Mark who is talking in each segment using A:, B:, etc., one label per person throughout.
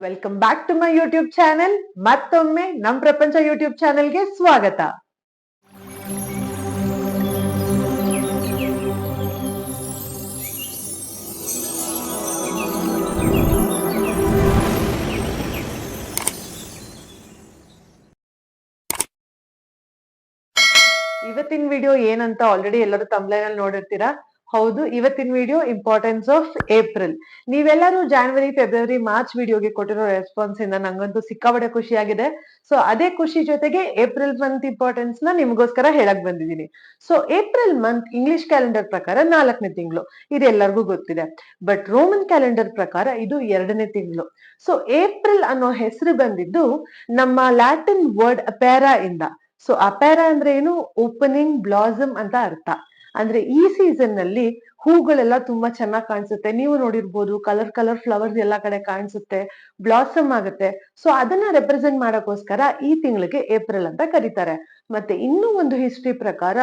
A: Welcome back to my YouTube channel. ಮತ್ತೊಮ್ಮೆ ನಮ್ ಪ್ರಪಂಚ ಯೂಟ್ಯೂಬ್ ಚಾನೆಲ್ಗೆ ಸ್ವಾಗತ. ಇವತ್ತಿನ ವಿಡಿಯೋ ಏನಂತ ಆಲ್ರೆಡಿ ಎಲ್ಲರೂ ತಮ್ಲೈನ್ ಅಲ್ಲಿ ನೋಡಿರ್ತೀರಾ. ಹೌದು, ಇವತ್ತಿನ ವಿಡಿಯೋ ಇಂಪಾರ್ಟೆನ್ಸ್ ಆಫ್ ಏಪ್ರಿಲ್. ನೀವೆಲ್ಲರೂ ಜಾನ್ವರಿ, ಫೆಬ್ರವರಿ, ಮಾರ್ಚ್ ವಿಡಿಯೋಗೆ ಕೊಟ್ಟಿರೋ ರೆಸ್ಪಾನ್ಸ್ ಇಂದ ನಂಗಂತೂ ಸಿಕ್ಕಾಪಟ್ಟೆ ಖುಷಿಯಾಗಿದೆ. ಸೊ ಅದೇ ಖುಷಿ ಜೊತೆಗೆ ಏಪ್ರಿಲ್ ಮಂತ್ ಇಂಪಾರ್ಟೆನ್ಸ್ ನ ನಿಮ್ಗೋಸ್ಕರ ಹೇಳಕ್ ಬಂದಿದ್ದೀನಿ. So April month English calendar ಪ್ರಕಾರ 4ನೇ ತಿಂಗಳು, ಇದು ಎಲ್ಲರಿಗೂ ಗೊತ್ತಿದೆ. ಬಟ್ ರೋಮನ್ ಕ್ಯಾಲೆಂಡರ್ ಪ್ರಕಾರ ಇದು 2ನೇ ತಿಂಗಳು. ಸೊ ಏಪ್ರಿಲ್ ಅನ್ನೋ ಹೆಸರು ಬಂದಿದ್ದು ನಮ್ಮ ಲ್ಯಾಟಿನ್ ವರ್ಡ್ ಅಪೇರಾ ಇಂದ. ಸೊ ಅಪೇರಾ ಅಂದ್ರೆ ಏನು? ಓಪನಿಂಗ್ ಬ್ಲಾಸಮ್ ಅಂತ ಅರ್ಥ. ಅಂದ್ರೆ ಈ ಸೀಸನ್ ನಲ್ಲಿ ಹೂಗಳೆಲ್ಲ ತುಂಬಾ ಚೆನ್ನಾಗಿ ಕಾಣಿಸುತ್ತೆ. ನೀವು ನೋಡಿರ್ಬೋದು, ಕಲರ್ ಕಲರ್ ಫ್ಲವರ್ಸ್ ಎಲ್ಲಾ ಕಡೆ ಕಾಣಿಸುತ್ತೆ, ಬ್ಲಾಸಮ್ ಆಗುತ್ತೆ. ಸೊ ಅದನ್ನ ರೆಪ್ರೆಸೆಂಟ್ ಮಾಡಕ್ಕೋಸ್ಕರ ಈ ತಿಂಗಳಿಗೆ ಏಪ್ರಿಲ್ ಅಂತ ಕರೀತಾರೆ. ಮತ್ತೆ ಇನ್ನೂ ಒಂದು ಹಿಸ್ಟ್ರಿ ಪ್ರಕಾರ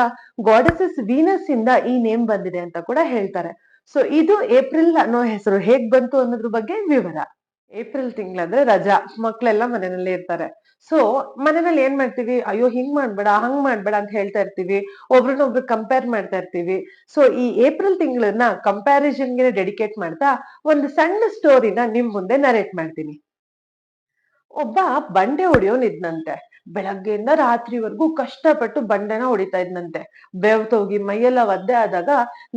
A: ಗಾಡೆಸಸ್ ವೀನಸ್ ಇಂದ ಈ ನೇಮ್ ಬಂದಿದೆ ಅಂತ ಕೂಡ ಹೇಳ್ತಾರೆ. ಸೊ ಇದು ಏಪ್ರಿಲ್ ಅನ್ನೋ ಹೆಸರು ಹೇಗ್ ಬಂತು ಅನ್ನೋದ್ರ ಬಗ್ಗೆ ವಿವರ. ಏಪ್ರಿಲ್ ತಿಂಗಳಂದ್ರೆ ರಜಾ, ಮಕ್ಳೆಲ್ಲ ಮನೆಯಲ್ಲೇ ಇರ್ತಾರೆ. ಸೊ ಮನೆಯಲ್ಲಿ ಏನ್ ಮಾಡ್ತೀವಿ? ಅಯ್ಯೋ ಹಿಂಗ್ ಮಾಡ್ಬೇಡ, ಹಂಗ್ ಮಾಡ್ಬೇಡ ಅಂತ ಹೇಳ್ತಾ ಇರ್ತೀವಿ. ಒಬ್ರನ್ನೊಬ್ರು ಕಂಪೇರ್ ಮಾಡ್ತಾ ಇರ್ತೀವಿ. ಸೊ ಈ ಏಪ್ರಿಲ್ ತಿಂಗಳನ್ನ ಕಂಪ್ಯಾರಿಸನ್ಗೆ ಡೆಡಿಕೇಟ್ ಮಾಡ್ತಾ ಒಂದು ಸಣ್ಣ ಸ್ಟೋರಿನ ನಿಮ್ ಮುಂದೆ ನರೇಟ್ ಮಾಡ್ತೀನಿ. ಒಬ್ಬ ಬಂಡೆ ಹೊಡಿಯೋನ್ ಇದ್ನಂತೆ. ಬೆಳಗ್ಗೆಯಿಂದ ರಾತ್ರಿವರೆಗೂ ಕಷ್ಟಪಟ್ಟು ಬಂಡೆನ ಹೊಡಿತಾ ಇದ್ನಂತೆ. ಬೆವ್ತೋಗಿ ಮೈಯೆಲ್ಲ ಒದ್ದೆ ಆದಾಗ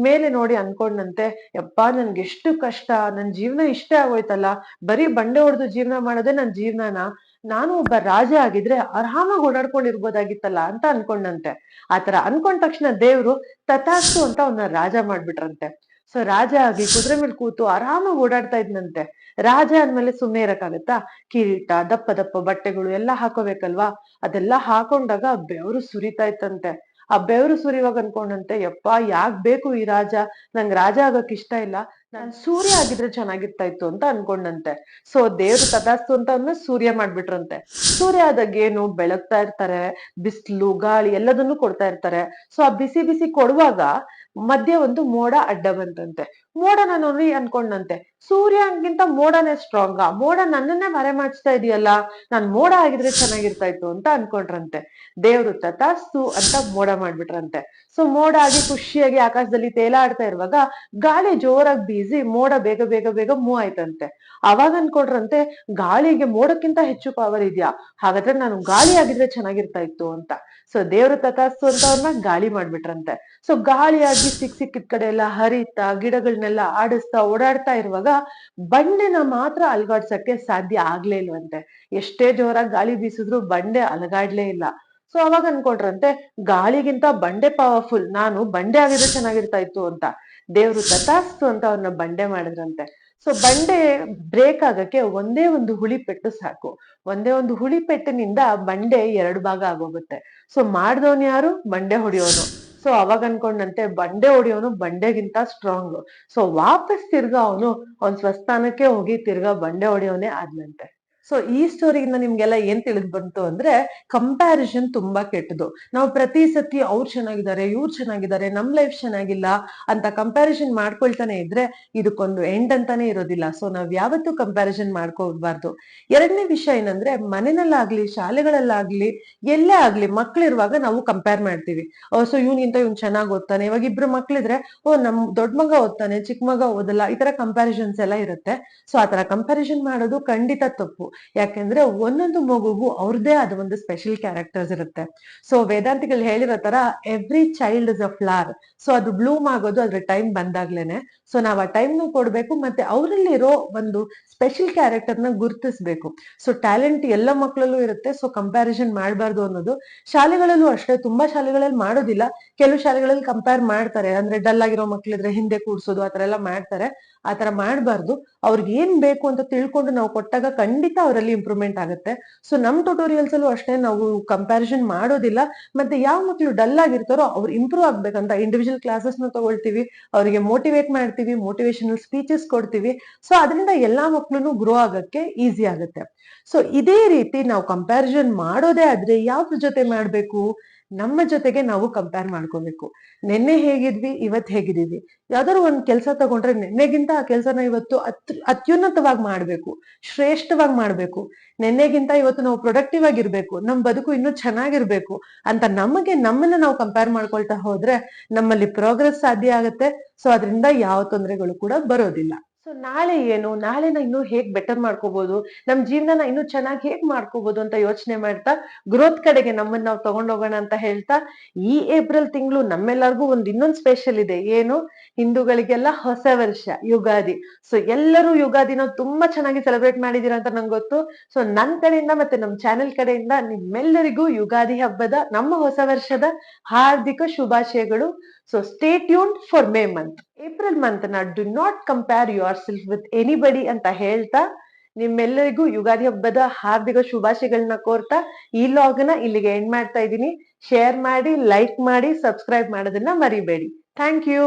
A: ಮೇಲೆ ನೋಡಿ ಅನ್ಕೊಂಡಂತೆ, ಯಪ್ಪಾ ನನ್ಗೆ ಎಷ್ಟು ಕಷ್ಟ, ನನ್ ಜೀವನ ಇಷ್ಟೇ ಆಗೋಯ್ತಲ್ಲ, ಬರೀ ಬಂಡೆ ಹೊಡೆದು ಜೀವನ ಮಾಡೋದೇ ನನ್ ಜೀವನನ. ನಾನು ಒಬ್ಬ ರಾಜ ಆಗಿದ್ರೆ ಆರಾಮಾಗಿ ಓಡಾಡ್ಕೊಂಡಿರ್ಬೋದಾಗಿತ್ತಲ್ಲ ಅಂತ ಅನ್ಕೊಂಡಂತೆ. ಆತರ ಅನ್ಕೊಂಡ ತಕ್ಷಣ ದೇವ್ರು ತಥಾಸ್ತು ಅಂತ ಅವನ್ನ ರಾಜ ಮಾಡ್ಬಿಟ್ರಂತೆ. ಸೊ ರಾಜ ಆಗಿ ಕುದುರೆ ಮೇಲೆ ಕೂತು ಆರಾಮಾಗಿ ಓಡಾಡ್ತಾ ಇದ್ನಂತೆ. ರಾಜ ಅಂದ್ಮೇಲೆ ಸುಮ್ನೆ ಇರಕ್ಕಾಗತ್ತಾ? ಕಿರೀಟ, ದಪ್ಪ ದಪ್ಪ ಬಟ್ಟೆಗಳು ಎಲ್ಲ ಹಾಕೋಬೇಕಲ್ವಾ? ಅದೆಲ್ಲ ಹಾಕೊಂಡಾಗ ಬೆವರು ಸುರಿತಾ ಇತ್ತಂತೆ. ಆ ಬೆವರು ಸುರಿವಾಗ ಅನ್ಕೊಂಡಂತೆ, ಯಪ್ಪಾ ಯಾಕ್ ಬೇಕು ಈ ರಾಜ, ನಂಗ್ ರಾಜ ಆಗಕ್ ಇಷ್ಟ ಇಲ್ಲ, ನಾನ್ ಸೂರ್ಯ ಆಗಿದ್ರೆ ಚೆನ್ನಾಗಿರ್ತಾ ಇತ್ತು ಅಂತ ಅನ್ಕೊಂಡಂತೆ. ಸೊ ದೇವ್ರು ತಥಾಸ್ತು ಅಂತ ಅವ್ನ ಸೂರ್ಯ ಮಾಡ್ಬಿಟ್ರಂತೆ. ಸೂರ್ಯ ಆದಾಗ ಏನು, ಬೆಳಗ್ತಾ ಇರ್ತಾರೆ, ಬಿಸ್ಲು ಗಾಳಿ ಎಲ್ಲದನ್ನು ಕೊಡ್ತಾ ಇರ್ತಾರೆ. ಸೊ ಆ ಬಿಸಿ ಬಿಸಿ ಕೊಡುವಾಗ ಮಧ್ಯೆ ಒಂದು ಮೋಡ ಅಡ್ಡ ಬಂತಂತೆ. ಮೋಡನ ನೋಡಿ ಅನ್ಕೊಂಡಂತೆ, ಸೂರ್ಯನ್ಗಿಂತ ಮೋಡನೇ ಸ್ಟ್ರಾಂಗ, ಮೋಡ ನನ್ನನ್ನೇ ಮರೆ ಮಾಡಿಸ್ತಾ ಇದೆಯಲ್ಲ, ನಾನ್ ಮೋಡ ಆಗಿದ್ರೆ ಚೆನ್ನಾಗಿರ್ತಾ ಇತ್ತು ಅಂತ ಅನ್ಕೊಂಡ್ರಂತೆ. ದೇವ್ರು ತಥಾಸ್ತು ಅಂತ ಮೋಡ ಮಾಡ್ಬಿಟ್ರಂತೆ. ಸೊ ಮೋಡ ಆಗಿ ಖುಷಿಯಾಗಿ ಆಕಾಶದಲ್ಲಿ ತೇಲಾಡ್ತಾ ಇರುವಾಗ ಗಾಳಿ ಜೋರಾಗಿ ಬೀಸಿ ಮೋಡ ಬೇಗ ಬೇಗ ಬೇಗ ಮೂವ್ ಆಯ್ತಂತೆ. ಅವಾಗ ಅನ್ಕೊಂಡ್ರಂತೆ, ಗಾಳಿಗೆ ಮೋಡಕ್ಕಿಂತ ಹೆಚ್ಚು ಪವರ್ ಇದ್ಯಾ, ಹಾಗಾದ್ರೆ ನಾನು ಗಾಳಿ ಆಗಿದ್ರೆ ಚೆನ್ನಾಗಿರ್ತಾ ಇತ್ತು ಅಂತ. ಸೊ ದೇವ್ರು ತಥಾಸ್ತು ಅಂತ ಅವ್ರನ್ನ ಗಾಳಿ ಮಾಡ್ಬಿಟ್ರಂತೆ. ಸೊ ಗಾಳಿಯಾಗಿ ಸಿಕ್ಕಿದ ಕಡೆ ಎಲ್ಲ ಹರಿತಾ ಗಿಡಗಳನ್ನೆಲ್ಲ ಆಡಿಸ್ತಾ ಓಡಾಡ್ತಾ ಇರುವಾಗ ಬಂಡೆನ ಮಾತ್ರ ಅಲ್ಗಾಡ್ಸಕ್ಕೆ ಸಾಧ್ಯ ಆಗ್ಲೇ ಇಲ್ವಂತೆ. ಎಷ್ಟೇ ಜೋರಾಗಿ ಗಾಳಿ ಬೀಸಿದ್ರು ಬಂಡೆ ಅಲಗಾಡ್ಲೇ ಇಲ್ಲ. ಸೊ ಅವಾಗ ಅನ್ಕೊಂಡ್ರಂತೆ, ಗಾಳಿಗಿಂತ ಬಂಡೆ ಪವರ್ಫುಲ್, ನಾನು ಬಂಡೆ ಆಗಿದ್ರೆ ಚೆನ್ನಾಗಿರ್ತಾ ಇತ್ತು ಅಂತ. ದೇವ್ರು ತಥಾಸ್ತು ಅಂತ ಅವ್ರನ್ನ ಬಂಡೆ ಮಾಡಿದ್ರಂತೆ. ಸೊ ಬಂಡೆ ಬ್ರೇಕ್ ಆಗಕ್ಕೆ ಒಂದೇ ಒಂದು ಹುಳಿ ಪೆಟ್ಟು ಸಾಕು. ಒಂದೇ ಒಂದು ಹುಳಿ ಪೆಟ್ಟಿನಿಂದ ಬಂಡೆ 2 ಭಾಗ ಆಗೋಗುತ್ತೆ. ಸೊ ಮಾಡ್ದವನ್ ಯಾರು? ಬಂಡೆ ಹೊಡಿಯೋನು. ಸೊ ಅವಾಗ ಅನ್ಕೊಂಡಂತೆ, ಬಂಡೆ ಹೊಡಿಯೋನು ಬಂಡೆಗಿಂತ ಸ್ಟ್ರಾಂಗ್. ಸೊ ವಾಪಸ್ ತಿರ್ಗಾ ಅವನ್ ಸ್ವಸ್ಥಾನಕ್ಕೆ ಹೋಗಿ ತಿರ್ಗಾ ಬಂಡೆ ಹೊಡಿಯೋನೆ ಆದ್ನಂತೆ. ಸೊ ಈ ಸ್ಟೋರಿಯಿಂದ ನಿಮ್ಗೆಲ್ಲ ಏನ್ ತಿಳಿದ್ ಬಂತು ಅಂದ್ರೆ, ಕಂಪ್ಯಾರಿಸನ್ ತುಂಬಾ ಕೆಟ್ಟದು. ನಾವು ಪ್ರತಿ ಸತಿ ಅವ್ರು ಚೆನ್ನಾಗಿದ್ದಾರೆ, ಇವ್ರು ಚೆನ್ನಾಗಿದ್ದಾರೆ, ನಮ್ ಲೈಫ್ ಚೆನ್ನಾಗಿಲ್ಲ ಅಂತ ಕಂಪ್ಯಾರಿಸನ್ ಮಾಡ್ಕೊಳ್ತಾನೆ ಇದ್ರೆ ಇದಕ್ಕೊಂದು ಎಂಡ್ ಅಂತಾನೆ ಇರೋದಿಲ್ಲ. ಸೊ ನಾವ್ ಯಾವತ್ತೂ ಕಂಪ್ಯಾರಿಸನ್ ಮಾಡ್ಕೋಬಾರ್ದು. 2ನೇ ವಿಷಯ ಏನಂದ್ರೆ, ಮನೆಯಲ್ಲಾಗ್ಲಿ ಶಾಲೆಗಳಲ್ಲಾಗ್ಲಿ ಎಲ್ಲೇ ಆಗ್ಲಿ ಮಕ್ಳಿರುವಾಗ ನಾವು ಕಂಪೇರ್ ಮಾಡ್ತೀವಿ. ಸೊ ಇವ್ನಿಗಿಂತ ಇವ್ನ್ ಚೆನ್ನಾಗ್ ಓದ್ತಾನೆ, ಇವಾಗ ಇಬ್ರು ಮಕ್ಳಿದ್ರೆ ನಮ್ ದೊಡ್ಡ ಮಗ ಓದ್ತಾನೆ, ಚಿಕ್ಕ ಮಗ ಓದಲ್ಲ, ಈ ತರ ಕಂಪ್ಯಾರಿಸನ್ಸ್ ಎಲ್ಲ ಇರುತ್ತೆ. ಸೊ ಆತರ ಕಂಪ್ಯಾರಿಸನ್ ಮಾಡೋದು ಖಂಡಿತ ತಪ್ಪು. ಯಾಕೆಂದ್ರೆ ಒಂದೊಂದು ಮಗುಗೂ ಅವ್ರದ್ದೇ ಆದ ಒಂದು ಸ್ಪೆಷಲ್ ಕ್ಯಾರೆಕ್ಟರ್ಸ್ ಇರುತ್ತೆ. ಸೊ ವೇದಾಂತಿಗಳು ಹೇಳಿರೋ ತರ every child is a flower. So ಅದು ಬ್ಲೂಮ್ ಆಗೋದು ಅದ್ರ ಟೈಮ್ ಬಂದಾಗ್ಲೇನೆ. ಸೊ ನಾವ್ ಆ ಟೈಮ್ ನು ಕೊಡ್ಬೇಕು, ಮತ್ತೆ ಅವರಲ್ಲಿರೋ ಒಂದು ಸ್ಪೆಷಲ್ ಕ್ಯಾರೆಕ್ಟರ್ ನ ಗುರುತಿಸ್ಬೇಕು. ಸೊ ಟ್ಯಾಲೆಂಟ್ ಎಲ್ಲ ಮಕ್ಕಳಲ್ಲೂ ಇರುತ್ತೆ. ಸೊ ಕಂಪ್ಯಾರಿಸನ್ ಮಾಡಬಾರ್ದು ಅನ್ನೋದು. ಶಾಲೆಗಳಲ್ಲೂ ಅಷ್ಟೇ, ತುಂಬಾ ಶಾಲೆಗಳಲ್ಲಿ ಮಾಡೋದಿಲ್ಲ, ಕೆಲವು ಶಾಲೆಗಳಲ್ಲಿ ಕಂಪೇರ್ ಮಾಡ್ತಾರೆ. ಅಂದ್ರೆ ಡಲ್ ಆಗಿರೋ ಮಕ್ಳಿದ್ರೆ ಹಿಂದೆ ಕೂಡ್ಸೋದು ಆತರ ಎಲ್ಲ ಮಾಡ್ತಾರೆ. ಆತರ ಮಾಡ್ಬಾರ್ದು. ಅವ್ರಿಗೆ ಏನ್ ಬೇಕು ಅಂತ ತಿಳ್ಕೊಂಡು ನಾವು ಕೊಟ್ಟಾಗ ಖಂಡಿತ ಅವರಲ್ಲಿ ಇಂಪ್ರೂವ್ಮೆಂಟ್ ಆಗುತ್ತೆ. ಸೊ ನಮ್ ಟ್ಯುಟೋರಿಯಲ್ಸ್ ಅಲ್ಲೂ ಅಷ್ಟೇ, ನಾವು ಕಂಪ್ಯಾರಿಸನ್ ಮಾಡೋದಿಲ್ಲ. ಮತ್ತೆ ಯಾವ ಮಕ್ಳು ಡಲ್ ಆಗಿರ್ತಾರೋ ಅವ್ರು ಇಂಪ್ರೂವ್ ಆಗ್ಬೇಕಂತ ಇಂಡಿವಿಜುವಲ್ ಕ್ಲಾಸಸ್ ನ ತಗೊಳ್ತೀವಿ, ಅವರಿಗೆ ಮೋಟಿವೇಟ್ ಮಾಡ್ತೀವಿ, ಮೋಟಿವೇಶನಲ್ ಸ್ಪೀಚಸ್ ಕೊಡ್ತೀವಿ. ಸೊ ಅದರಿಂದ ಎಲ್ಲಾ ಮಕ್ಳು ಗ್ರೋ ಆಗಕ್ಕೆ ಈಸಿ ಆಗುತ್ತೆ. ಸೊ ಇದೇ ರೀತಿ ನಾವು ಕಂಪ್ಯಾರಿಸನ್ ಮಾಡೋದೇ ಆದ್ರೆ ಯಾವ್ದ್ರ ಜೊತೆ ಮಾಡ್ಬೇಕು? ನಮ್ಮ ಜೊತೆಗೆ ನಾವು ಕಂಪೇರ್ ಮಾಡ್ಕೋಬೇಕು. ನಿನ್ನೆ ಹೇಗಿದ್ವಿ, ಇವತ್ ಹೇಗಿದೀವಿ. ಯಾವ್ದಾದ್ರು ಒಂದ್ ಕೆಲ್ಸ ತಗೊಂಡ್ರೆ ನಿನ್ನೆಗಿಂತ ಆ ಕೆಲ್ಸನ ಇವತ್ತು ಅತ್ಯುನ್ನತವಾಗಿ ಮಾಡ್ಬೇಕು, ಶ್ರೇಷ್ಠವಾಗಿ ಮಾಡ್ಬೇಕು. ನಿನ್ನೆಗಿಂತ ಇವತ್ತು ನಾವು ಪ್ರೊಡಕ್ಟಿವ್ ಆಗಿರ್ಬೇಕು, ನಮ್ ಬದುಕು ಇನ್ನೂ ಚೆನ್ನಾಗಿರ್ಬೇಕು ಅಂತ ನಮ್ಮನ್ನ ನಾವು ಕಂಪೇರ್ ಮಾಡ್ಕೊಳ್ತಾ ಹೋದ್ರೆ ನಮ್ಮಲ್ಲಿ ಪ್ರೋಗ್ರೆಸ್ ಸಾಧ್ಯ ಆಗುತ್ತೆ. ಸೊ ಅದರಿಂದ ಯಾವ ತೊಂದರೆಗಳು ಕೂಡ ಬರೋದಿಲ್ಲ. ಸೊ ನಾಳೆ ಏನು, ನಾಳೆನ ಇನ್ನೂ ಹೇಗ್ ಬೆಟರ್ ಮಾಡ್ಕೋಬಹುದು, ನಮ್ ಜೀವನನ ಇನ್ನೂ ಚೆನ್ನಾಗಿ ಹೇಗ್ ಮಾಡ್ಕೋಬಹುದು ಅಂತ ಯೋಚನೆ ಮಾಡ್ತಾ ಗ್ರೋತ್ ಕಡೆಗೆ ನಮ್ಮನ್ನ ನಾವು ತಗೊಂಡೋಗೋಣ ಅಂತ ಹೇಳ್ತಾ, ಈ ಏಪ್ರಿಲ್ ತಿಂಗಳು ನಮ್ಮೆಲ್ಲರಿಗೂ ಇನ್ನೊಂದು ಸ್ಪೆಷಲ್ ಇದೆ. ಏನು, ಹಿಂದೂಗಳಿಗೆಲ್ಲ ಹೊಸ ವರ್ಷ ಯುಗಾದಿ. ಸೊ ಎಲ್ಲರೂ ಯುಗಾದಿನ ತುಂಬಾ ಚೆನ್ನಾಗಿ ಸೆಲೆಬ್ರೇಟ್ ಮಾಡಿದೀರಾ ಅಂತ ನಂಗೆ ಗೊತ್ತು. ಸೊ ನನ್ ಕಡೆಯಿಂದ ಮತ್ತೆ ನಮ್ ಚಾನೆಲ್ ಕಡೆಯಿಂದ ನಿಮ್ಮೆಲ್ಲರಿಗೂ ಯುಗಾದಿ ಹಬ್ಬದ, ನಮ್ಮ ಹೊಸ ವರ್ಷದ ಹಾರ್ದಿಕ ಶುಭಾಶಯಗಳು. So stay tuned for May month. April month ನ do not compare yourself with anybody ಅಂತ ಹೇಳ್ತಾ, ನಿಮ್ಮೆಲ್ಲರಿಗೂ ಯುಗಾದಿ ಹಬ್ಬದ ಹಾರ್ದಿಕ ಶುಭಾಶಯಗಳನ್ನ ಕೋರ್ತಾ ಈ ಲಾಗ್ನ ಇಲ್ಲಿಗೆ ಎಂಡ್ ಮಾಡ್ತಾ ಇದ್ದೀನಿ. ಶೇರ್ ಮಾಡಿ, ಲೈಕ್ ಮಾಡಿ, ಸಬ್ಸ್ಕ್ರೈಬ್ ಮಾಡೋದನ್ನ ಮರಿಬೇಡಿ. Thank you.